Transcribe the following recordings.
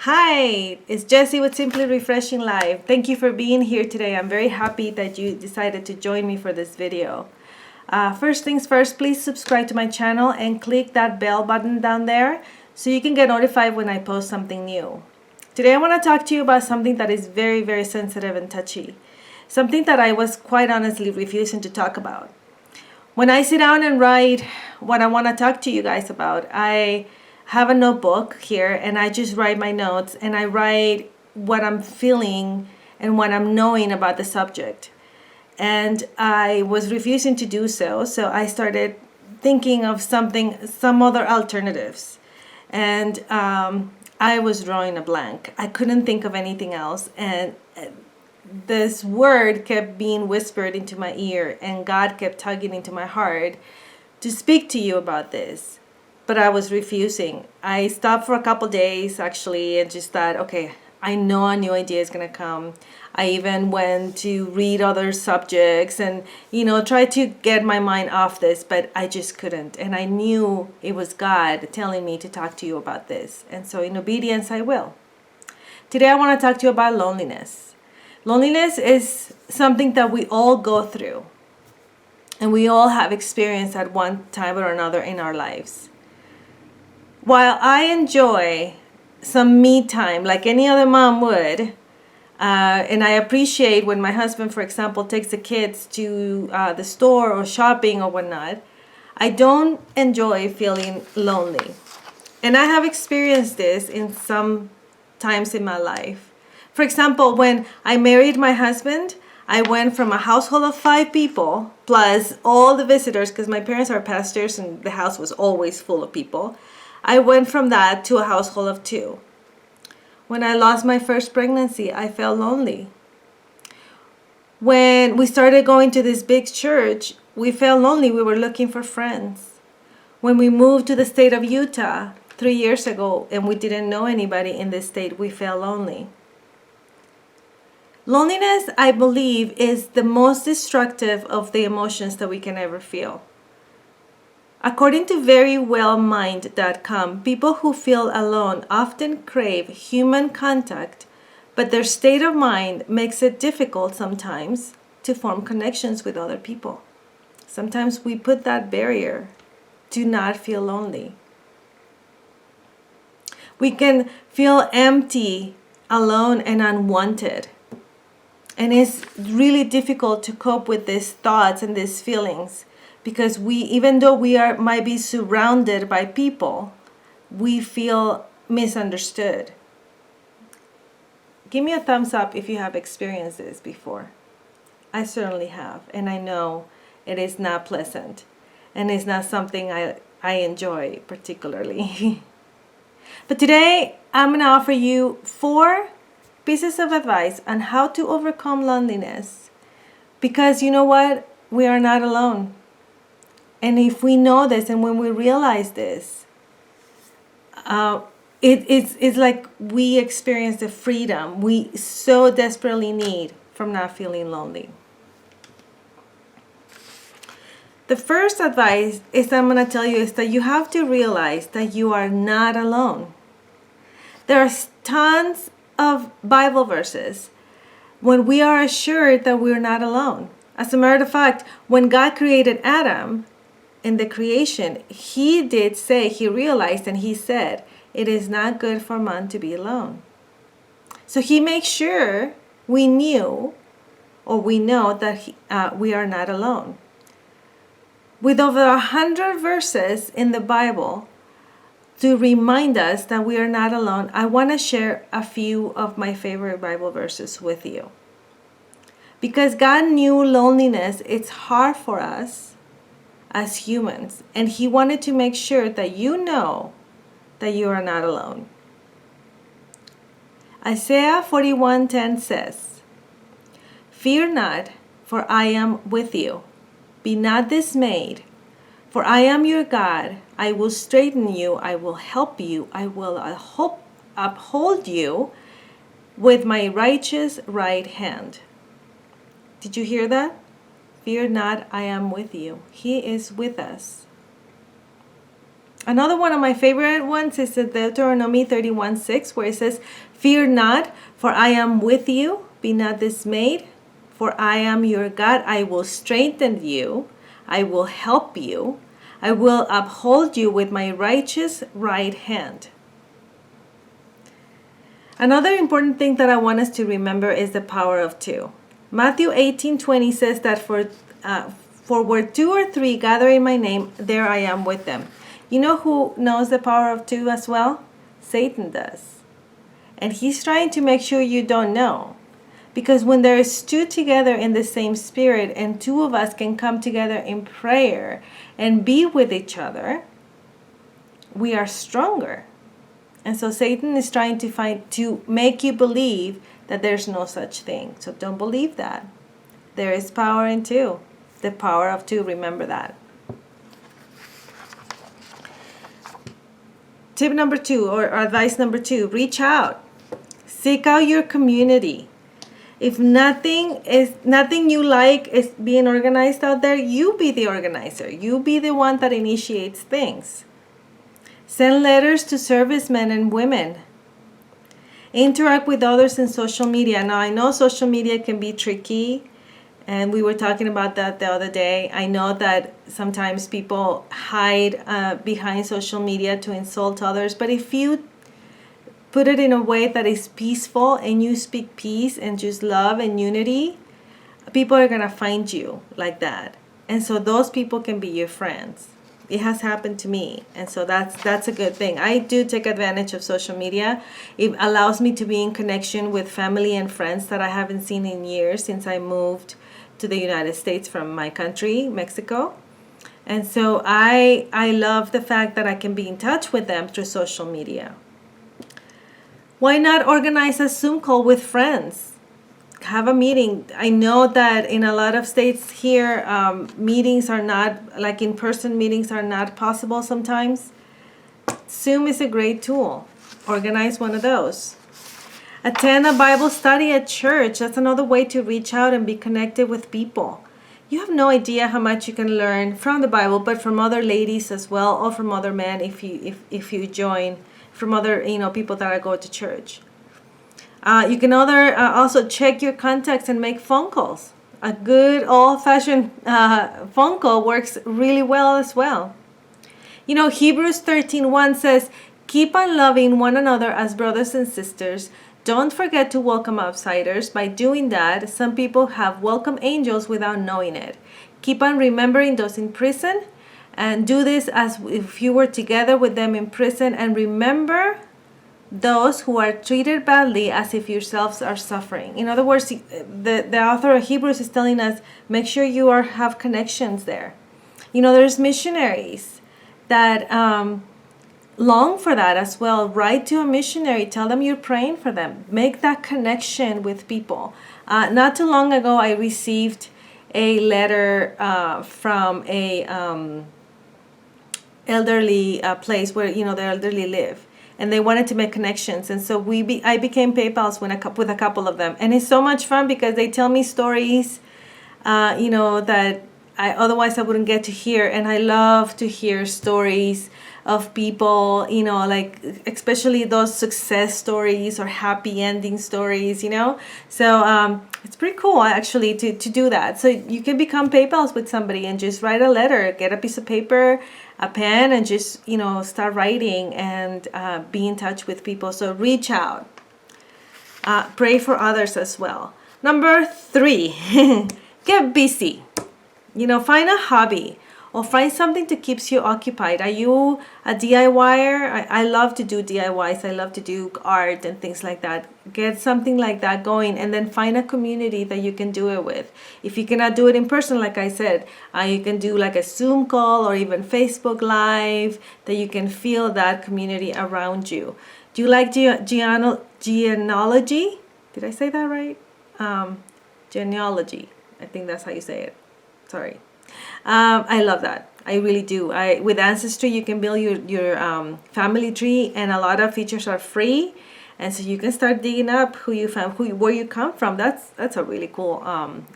Hi, it's Jessi with Simply Refreshing Live. Thank you for being here today. I'm very happy that you decided to join me for this video. First things first, please subscribe to my channel and click that bell button down there so you can get notified when I post something new. Today I want to talk to you about something that is very, very sensitive and touchy. Something that I was quite honestly refusing to talk about. When I sit down and write what I want to talk to you guys about, I have a notebook here and I just write my notes and I write what I'm feeling and what I'm knowing about the subject. And I was refusing to do so, so I started thinking of some other alternatives. And I was drawing a blank. I couldn't think of anything else. And this word kept being whispered into my ear, and God kept tugging into my heart to speak to you about this. But I was refusing. I stopped for a couple days actually and just thought, okay, I know a new idea is going to come. I even went to read other subjects and, try to get my mind off this, but I just couldn't. And I knew it was God telling me to talk to you about this. And so in obedience, I will. Today, I want to talk to you about loneliness. Loneliness is something that we all go through. And we all have experienced at one time or another in our lives. While I enjoy some me time like any other mom would, and I appreciate when my husband, for example, takes the kids to the store or shopping or whatnot, I don't enjoy feeling lonely. And I have experienced this in some times in my life. For example, when I married my husband, I went from a household of 5 people, plus all the visitors, because my parents are pastors and the house was always full of people. I went from that to a household of 2. When I lost my first pregnancy, I felt lonely. When we started going to this big church, we felt lonely. We were looking for friends. When we moved to the state of Utah 3 years ago and we didn't know anybody in this state, we felt lonely. Loneliness, I believe, is the most destructive of the emotions that we can ever feel. According to verywellmind.com, people who feel alone often crave human contact, but their state of mind makes it difficult sometimes to form connections with other people. Sometimes we put that barrier to not feel lonely. We can feel empty, alone, and unwanted. And it's really difficult to cope with these thoughts and these feelings. Because even though might be surrounded by people, we feel misunderstood. Give me a thumbs up if you have experienced this before. I certainly have, and I know it is not pleasant, and it's not something I enjoy particularly. But today, I'm going to offer you 4 pieces of advice on how to overcome loneliness. Because you know what? We are not alone. And if we know this and when we realize this, it's like we experience the freedom we so desperately need from not feeling lonely. The first advice is that I'm going to tell you is that you have to realize that you are not alone. There are tons of Bible verses when we are assured that we're not alone. As a matter of fact, when God created Adam, in the creation, he realized and he said, it is not good for man to be alone. So he makes sure we know that we are not alone. With over 100 verses in the Bible to remind us that we are not alone, I want to share a few of my favorite Bible verses with you. Because God knew loneliness, it's hard for us as humans, and he wanted to make sure that you know that you are not alone. Isaiah 41:10 says, "Fear not, for I am with you. Be not dismayed, for I am your God. I will straighten you, I will help you, I will uphold you with my righteous right hand." Did you hear that? Fear not, I am with you. He is with us. Another one of my favorite ones is Deuteronomy 31:6, where it says, "Fear not, for I am with you. Be not dismayed, for I am your God. I will strengthen you. I will help you. I will uphold you with my righteous right hand." Another important thing that I want us to remember is the power of two. Matthew 18:20 says that for where two or three gather in my name, there I am with them. You know who knows the power of two as well? Satan does. And he's trying to make sure you don't know. Because when there is two together in the same spirit and two of us can come together in prayer and be with each other, we are stronger. And so Satan is trying to make you believe that there's no such thing. So don't believe that. There is power in two. The power of two, remember that. Tip number 2, or advice number 2, reach out. Seek out your community. If nothing you like is being organized out there, you be the organizer. You be the one that initiates things. Send letters to servicemen and women. Interact with others in social media. Now, I know social media can be tricky, and we were talking about that the other day. I know that sometimes people hide behind social media to insult others, but if you put it in a way that is peaceful and you speak peace and just love and unity, people are going to find you like that. And so those people can be your friends. It has happened to me, and so that's a good thing. I do take advantage of social media. It allows me to be in connection with family and friends that I haven't seen in years since I moved to the United States from my country, Mexico. And so I love the fact that I can be in touch with them through social media. Why not organize a Zoom call with friends? Have a meeting. I know that in a lot of states here, meetings are not, like in-person meetings are not possible sometimes. Zoom is a great tool. Organize one of those. Attend a Bible study at church. That's another way to reach out and be connected with people. You have no idea how much you can learn from the Bible, but from other ladies as well, or from other men if you join, from other people that go to church. You can also check your contacts and make phone calls. A good old-fashioned phone call works really well as well. Hebrews 13:1 says, "Keep on loving one another as brothers and sisters. Don't forget to welcome outsiders. By doing that, some people have welcomed angels without knowing it. Keep on remembering those in prison, and do this as if you were together with them in prison, and remember those who are treated badly as if yourselves are suffering." In other words, the author of Hebrews is telling us, make sure you have connections there. There's missionaries that long for that as well. Write to a missionary. Tell them you're praying for them. Make that connection with people. Not too long ago, I received a letter from a elderly place where the elderly live. And they wanted to make connections, and so I became PayPals with a couple of them, and it's so much fun because they tell me stories, that otherwise I wouldn't get to hear, and I love to hear stories of people, like especially those success stories or happy ending stories, So it's pretty cool actually to do that. So you can become PayPals with somebody and just write a letter, get a piece of paper, a pen, and just start writing and be in touch with people. So reach out. Pray for others as well. Number 3, get busy. Find a hobby or find something that keeps you occupied. Are you a DIYer? I love to do DIYs. I love to do art and things like that. Get something like that going, and then find a community that you can do it with. If you cannot do it in person, like I said, you can do like a Zoom call or even Facebook Live, that you can feel that community around you. Do you like genealogy? Did I say that right? Genealogy. I think that's how you say it. Sorry. I love that. I really do. With Ancestry, you can build your family tree, and a lot of features are free. And so you can start digging up where you come from. That's a really cool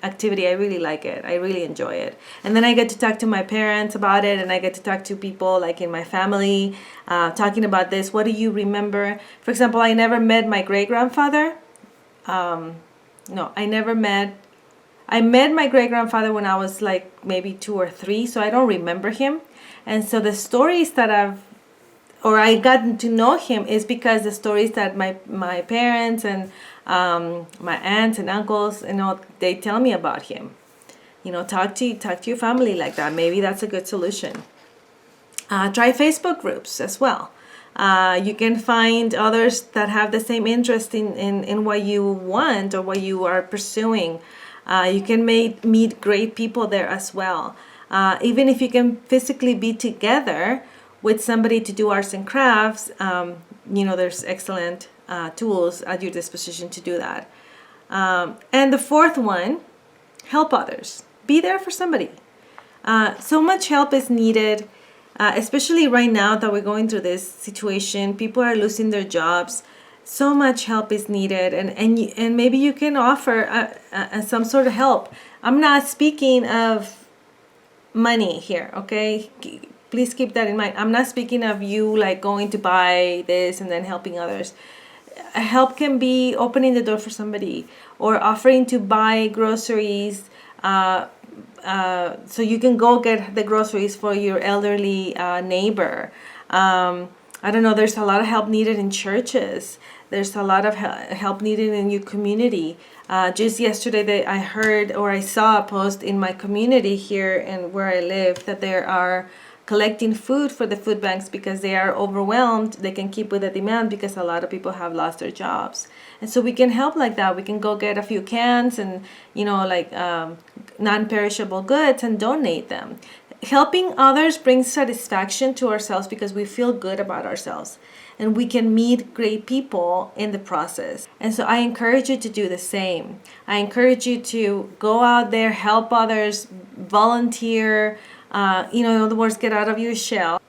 activity. I really like it. I really enjoy it. And then I get to talk to my parents about it, and I get to talk to people like in my family, talking about this. What do you remember? For example, I never met my great-grandfather. No, I met my great-grandfather when I was like maybe 2 or 3, so I don't remember him. And so the stories that I gotten to know him is because the stories that my parents and my aunts and uncles, they tell me about him. Talk to your family like that. Maybe that's a good solution. Try Facebook groups as well. You can find others that have the same interest in what you want or what you are pursuing. You can meet great people there as well. Even if you can physically be together with somebody to do arts and crafts, there's excellent tools at your disposition to do that. And the fourth one, help others. Be there for somebody. So much help is needed, especially right now that we're going through this situation. People are losing their jobs. So much help is needed, and maybe you can offer some sort of help. I'm not speaking of money here, okay? Please keep that in mind. I'm not speaking of you like going to buy this and then helping others. Help can be opening the door for somebody, or offering to buy groceries, so you can go get the groceries for your elderly neighbor. I don't know, there's a lot of help needed in churches. There's a lot of help needed in your community. Just yesterday I heard or I saw a post in my community here and where I live that there are collecting food for the food banks because they are overwhelmed. They can keep with the demand because a lot of people have lost their jobs. And so we can help like that. We can go get a few cans and, non-perishable goods and donate them. Helping others brings satisfaction to ourselves because we feel good about ourselves. And we can meet great people in the process. And so I encourage you to do the same. I encourage you to go out there, help others, volunteer, in other words, get out of your shell.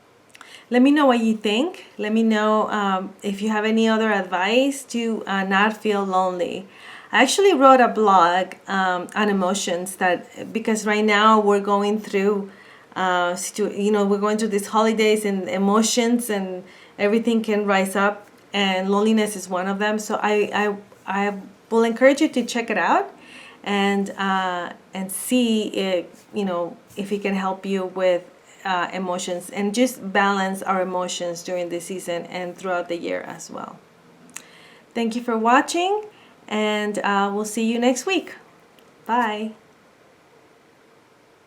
Let me know what you think. Let me know if you have any other advice to not feel lonely. I actually wrote a blog on emotions because right now we're going through we're going through these holidays and emotions and everything can rise up, and loneliness is one of them. So I will encourage you to check it out and see if it can help you with emotions, and just balance our emotions during the season and throughout the year as well. Thank you for watching, and we'll see you next week. Bye.